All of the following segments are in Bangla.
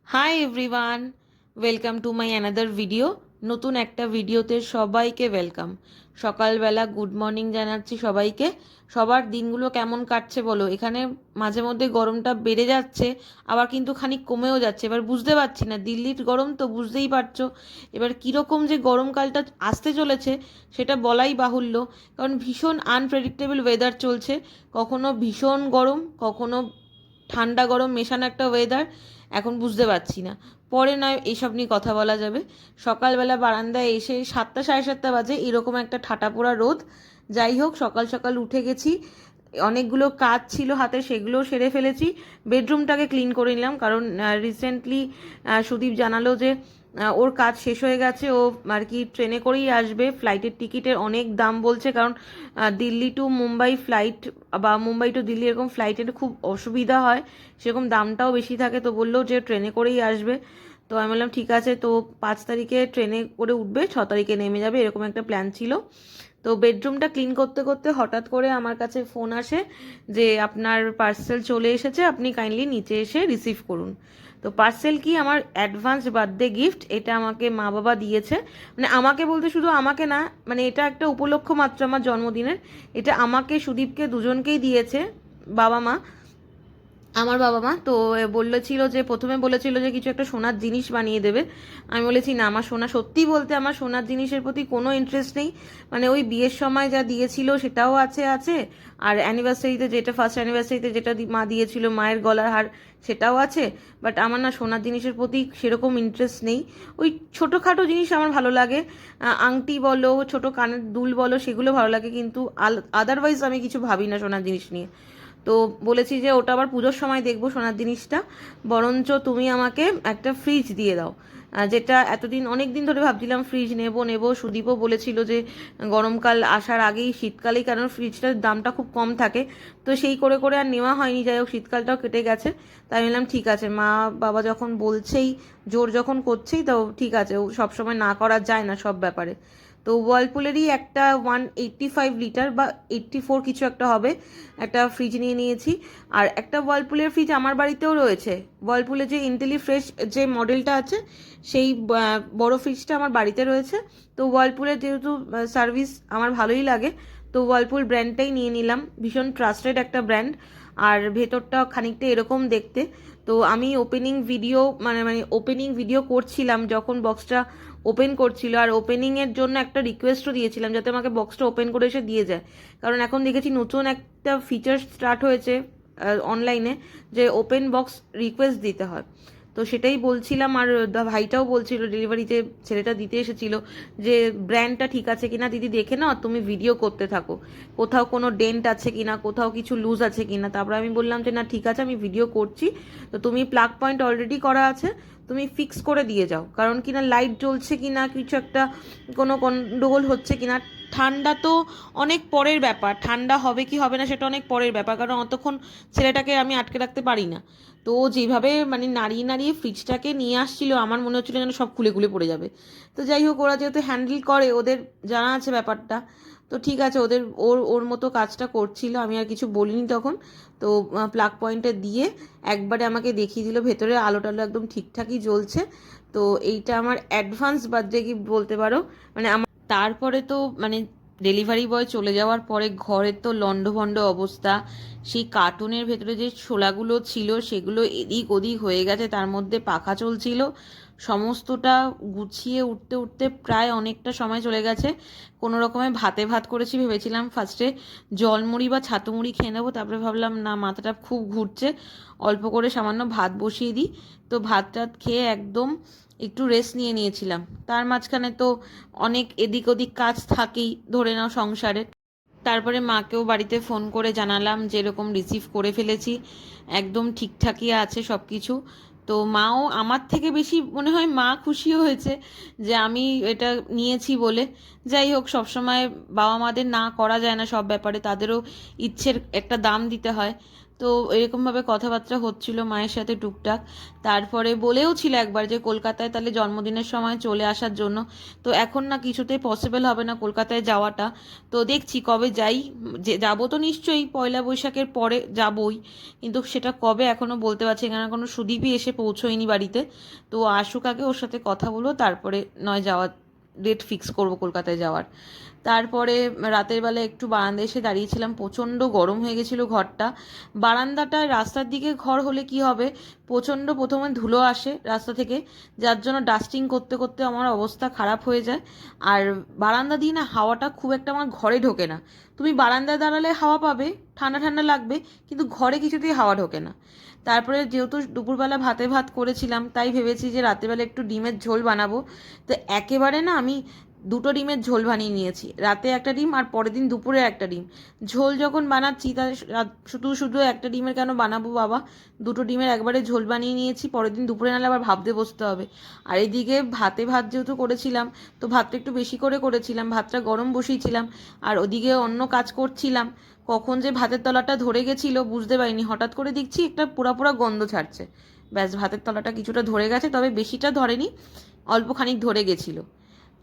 Hi everyone, welcome to my another video. নতুন একটা ভিডিওতে সবাইকে ওয়েলকাম। সকালবেলা গুড মর্নিং জানাচ্ছি সবাইকে। সবার দিনগুলো কেমন কাটছে বলো? এখানে মাঝে মধ্যে গরমটা বেড়ে যাচ্ছে, আবার কিন্তু খানিক কমেও যাচ্ছে। এবার বুঝতে পারছি না, দিল্লির গরম তো বুঝতেই পারছো। এবার কীরকম যে গরমকালটা আসতে চলেছে সেটা বলাই বাহুল্য, কারণ ভীষণ আনপ্রেডিক্টেবল ওয়েদার চলছে। কখনো ভীষণ গরম, কখনো ঠান্ডা গরম মেশানো একটা ওয়েদার। এখন বুঝতে পারছি না, পরে নয় এইসব নিয়ে কথা বলা যাবে। সকালবেলা বারান্দায় এসে 7টা 7:30 বাজে, এরকম একটা ঠাটা পোড়া রোদ। যাই হোক, সকাল সকাল উঠে গেছি, অনেকগুলো কাজ ছিল হাতে, সেগুলোও সেরে ফেলেছি। বেডরুমটাকে ক্লিন করে নিলাম, কারণ রিসেন্টলি সুদীপ জানালো যে ওর কাজ শেষ হয়ে গেছে। ও আর কি ট্রেনে করেই আসবে, ফ্লাইটের টিকিটের অনেক দাম বলছে, কারণ দিল্লি টু মুম্বাই ফ্লাইট বা মুম্বাই টু দিল্লি এরকম ফ্লাইটের খুব অসুবিধা হয়, সেরকম দামটাও বেশি থাকে। তো বললো যে ট্রেনে করেই আসবে। তো আমি বললাম ঠিক আছে, তো 5 তারিখে ট্রেনে করে উঠবে, 6 তারিখে নেমে যাবে, এরকম একটা প্ল্যান ছিল। তো বেডরুমটা ক্লিন করতে করতে হঠাৎ করে আমার কাছে ফোন আসে যে আপনার পার্সেল চলে এসেছে, আপনি কাইন্ডলি নিচে এসে রিসিভ করুন। তো পার্সেল কি, আমার অ্যাডভান্স বার্থডে গিফট। এটা আমাকে মা বাবা দিয়েছে, মানে আমাকে বলতে শুধু আমাকে না, মানে এটা একটা উপলক্ষ মাত্র আমার জন্মদিনের। এটা আমাকে সুদীপকে দুজনকেই দিয়েছে বাবা মা, আমার বাবা মা। তো বলেছিল যে, প্রথমে বলেছিল যে কিছু একটা সোনার জিনিস বানিয়ে দেবে। আমি বলেছি না, আমার সোনা, সত্যি বলতে আমার সোনার জিনিসের প্রতি কোনো ইন্টারেস্ট নেই। মানে ওই বিয়ের সময় যা দিয়েছিল সেটাও আছে আছে, আর অ্যানিভার্সারিতে যেটা, ফার্স্ট অ্যানিভার্সারিতে যেটা মা দিয়েছিল, মায়ের গলার হার, সেটাও আছে। বাট আমার না সোনার জিনিসের প্রতি সেরকম ইন্টারেস্ট নেই। ওই ছোটোখাটো জিনিস আমার ভালো লাগে, আংটি বলো, ছোটো কানের দুল বলো, সেগুলো ভালো লাগে, কিন্তু আদারওয়াইজ আমি কিছু ভাবি না সোনার জিনিস নিয়ে। তো বলেছি যে ওটা আবার পুজোর সময় দেখবো সোনার জিনিসটা, বরঞ্চ তুমি আমাকে একটা ফ্রিজ দিয়ে দাও। যেটা এতদিন, অনেক দিন ধরে ভাবছিলাম ফ্রিজ নেব নেব। সুদীপও বলেছিল যে গরমকাল আসার আগেই, শীতকালেই, কারণ ফ্রিজটার দামটা খুব কম থাকে। তো সেই করে করে আর নেওয়া হয়নি। যাই হোক, শীতকালটাও কেটে গেছে। তাই বললাম ঠিক আছে, মা বাবা যখন বলছেই, জোর যখন করছেই, তো ঠিক আছে, ও সবসময় না করা যায় না সব ব্যাপারে। তো ওয়ার্লপুলেরই একটা 185 লিটার বা 84 কিছু একটা হবে, একটা ফ্রিজ নিয়ে নিয়েছি। আর একটা ওয়ার্লপুলের ফ্রিজ আমার বাড়িতেও রয়েছে। ওয়ার্লপুলের যে ইন্টেলি ফ্রেশ যে মডেলটা আছে, সেই বড় ফ্রিজটা আমার বাড়িতে রয়েছে। তো ওয়ার্লপুলের যেহেতু সার্ভিস আমার ভালোই লাগে, তো ওয়ার্লপুল ব্র্যান্ডটাই নিয়ে নিলাম। ভীষণ ট্রাস্টেড একটা ব্র্যান্ড। আর ভেতরটা খানিকটা এরকম দেখতে। তো আমি ওপেনিং ভিডিও, মানে ওপেনিং ভিডিও করছিলাম যখন বক্সটা ওপেন করছিল, আর ওপেনিংয়ের জন্য একটা রিকোয়েস্টও দিয়েছিলাম যাতে আমাকে বক্সটা ওপেন করে এসে দিয়ে যায়। কারণ এখন দেখেছি নতুন একটা ফিচার স্টার্ট হয়েছে অনলাইনে, যে ওপেন বক্স রিকোয়েস্ট দিতে হয়। তো সেটাই বলছিলাম, আর ভাইটাও বলছিল, ডেলিভারি যে ছেলেটা দিতে এসেছিল, যে ব্র্যান্ডটা ঠিক আছে কিনা দিদি দেখে নাও, তুমি ভিডিও করতে থাকো, কোথাও কোনো ডেন্ট আছে কিনা, কোথাও কিছু লুজ আছে কিনা। তারপর আমি বললাম যে না ঠিক আছে, আমি ভিডিও করছি। তো তুমি প্লাগ পয়েন্ট অলরেডি করা আছে, তুমি ফিক্স করে দিয়ে যাও, কারণ কিনা লাইট জ্বলছে কিনা, কিছু একটা কোনো গন্ডগোল হচ্ছে কিনা। ঠান্ডা তো অনেক পরের ব্যাপার, ঠান্ডা হবে কি হবে না সেটা অনেক পরের ব্যাপার, কারণ অতক্ষণ ছেলেটাকে আমি আটকে রাখতে পারি না। তো যেভাবে মানে নাড়িয়ে নাড়িয়ে ফ্রিজটাকে নিয়ে আসছিল, আমার মনে হচ্ছিল যেন সব খুলে খুলে পড়ে যাবে। তো যাই হোক, ওরা যেহেতু হ্যান্ডেল করে, ওদের জানা আছে ব্যাপারটা। তো ঠিক আছে, ওদের ওর ওর মতো কাজটা করছিল, আমি আর কিছু বলিনি তখন। তো প্লাগ পয়েন্টে দিয়ে একবারে আমাকে দেখিয়ে দিল, ভেতরে আলো টালো একদম ঠিকঠাকই জ্বলছে। তো এইটা আমার অ্যাডভান্স বার্থডে গিফট বলতে পারো। মানে আমার তারপরে তো মানে ডেলিভারি বয় চলে যাওয়ার পরে ঘরের তো লণ্ডভণ্ড অবস্থা। সেই কার্টুনের ভেতরে যে ছোলাগুলো ছিল সেগুলো এদিক ওদিক হয়ে গেছে, তার মধ্যে পাখা চলছিল। সমস্তটা গুছিয়ে উঠতে উঠতে প্রায় অনেকটা সময় চলে গেছে। কোনো রকমে ভাতে ভাত করেছি, ভেবেছিলাম ফার্স্টে জলমুড়ি বা ছাতু মুড়ি খেয়ে নেবো, তারপরে ভাবলাম না, মাথাটা খুব ঘুরছে, অল্প করে সামান্য ভাত বসিয়ে দিই। তো ভাত টাত খেয়ে একদম একটু রেস্ট নিয়ে নিয়েছিলাম। তার মাঝখানে তো অনেক এদিক ওদিক কাজ থাকেই, ধরে নাও সংসারের। তারপরে মাকেও বাড়িতে ফোন করে জানালাম যে এরকম রিসিভ করে ফেলেছি, একদম ঠিকঠাকই আছে সব কিছু। তো মাও আমার থেকে বেশি মনে হয় মা খুশি হয়েছে যে আমি এটা নিয়েছি বলে। যাই হোক, সবসময় বাবা মাদের না করা যায় না সব ব্যাপারে, তাদেরও ইচ্ছের একটা দাম দিতে হয়। তো এরকমভাবে কথাবার্তা হচ্ছিল মায়ের সাথে টুকটাক। তারপরে বলেও ছিল একবার যে কলকাতায় তাহলে জন্মদিনের সময় চলে আসার জন্য। তো এখন না কিছুতেই পসিবল হবে না কলকাতায় যাওয়াটা। তো দেখছি কবে যাই। যে যাবো তো নিশ্চয়ই, পয়লা বৈশাখের পরে যাবই, কিন্তু সেটা কবে এখনও বলতে পারছি না, কোনো সুদীপই এসে পৌঁছোয়নি বাড়িতে। তো আসুক আগে, ওর সাথে কথা বলবো, তারপরে নয় যাওয়ার ডেট ফিক্স করব কলকাতায় যাওয়ার। তারপরে রাতের বেলা একটু বারান্দায় এসে দাঁড়িয়েছিলাম, প্রচণ্ড গরম হয়ে গেছিলো ঘরটা। বারান্দাটায় রাস্তার দিকে ঘর হলে কি হবে, প্রচণ্ড প্রথমে ধুলো আসে রাস্তা থেকে, যার জন্য ডাস্টিং করতে করতে আমার অবস্থা খারাপ হয়ে যায়। আর বারান্দা দিয়ে না হাওয়াটা খুব একটা আমার ঘরে ঢোকে না। তুমি বারান্দায় দাঁড়ালে হাওয়া পাবে, ঠান্ডা ঠান্ডা লাগবে, কিন্তু ঘরে কিছুতেই হাওয়া ঢোকে না। তারপরে যেহেতু দুপুরবেলা ভাত করেছিলাম, তাই ভেবেছি যে রাতেরবেলা একটু ডিমের ঝোল বানাবো। তো একেবারে না আমি দুটো ডিমের ঝোল বানিয়ে নিয়েছি, রাতে একটা ডিম আর পরের দিন দুপুরে একটা ডিম। ঝোল যখন বানাচ্ছি তাহলে শুধু শুধু একটা ডিমের কেন বানাবো বাবা, দুটো ডিমের একবারে ঝোল বানিয়ে নিয়েছি, পরের দিন দুপুরে নাহলে আবার ভাবতে বসতে হবে। আর এইদিকে ভাত যেহেতু করেছিলাম, তো ভাতটা একটু বেশি করে করেছিলাম, ভাতটা গরম বসিয়েছিলাম, আর ওদিকে অন্য কাজ করছিলাম। কখন যে ভাতের তলাটা ধরে গেছিলো বুঝতে পারিনি, হঠাৎ করে দেখছি একটা পোড়া পোড়া গন্ধ ছাড়ছে। ব্যাস, ভাতের তলাটা কিছুটা ধরে গেছে, তবে বেশিটা ধরেনি, অল্প খানিক ধরে গেছিলো।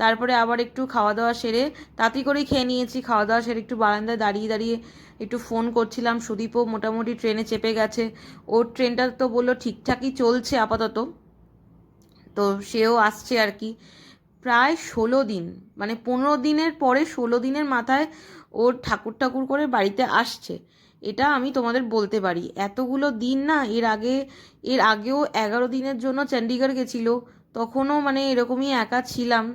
তারপরে আবার একটু খাওয়া দাওয়া সেরে তাড়াতাড়ি করেই খেয়ে নিয়েছি। খাওয়া দাওয়া সেরে একটু বারান্দায় দাঁড়িয়ে দাঁড়িয়ে একটু ফোন করছিলাম। সুদীপও মোটামুটি ট্রেনে চেপে গেছে, ওর ট্রেনটা তো বললো ঠিকঠাকই চলছে আপাতত, তো সেও আসছে আর কি। প্রায় 16 দিন, মানে 15 দিনের পরে 16 দিনের মাথায় ওর ঠাকুর করে বাড়িতে আসছে। এটা আমি তোমাদের বলতে পারি, এতগুলো দিন না, এর আগেও 11 দিনের জন্য চণ্ডীগড় গেছিলো, তখনও মানে এরকমই একা ছিলাম।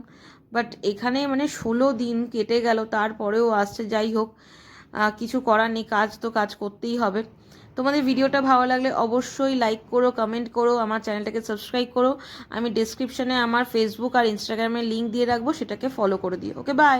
বাট এখানে মানে 16 দিন কেটে গেল, তারপরেও আসছে। যাই হোক, কিছু করার নেই, কাজ তো কাজ করতেই হবে। তোমাদের ভিডিওটা ভালো লাগলে অবশ্যই লাইক করো, কমেন্ট করো, আমার চ্যানেলটাকে সাবস্ক্রাইব করো। আমি ডেসক্রিপশনে আমার ফেসবুক আর ইনস্টাগ্রামের লিঙ্ক দিয়ে রাখবো, সেটাকে ফলো করে দিও। ওকে, বাই।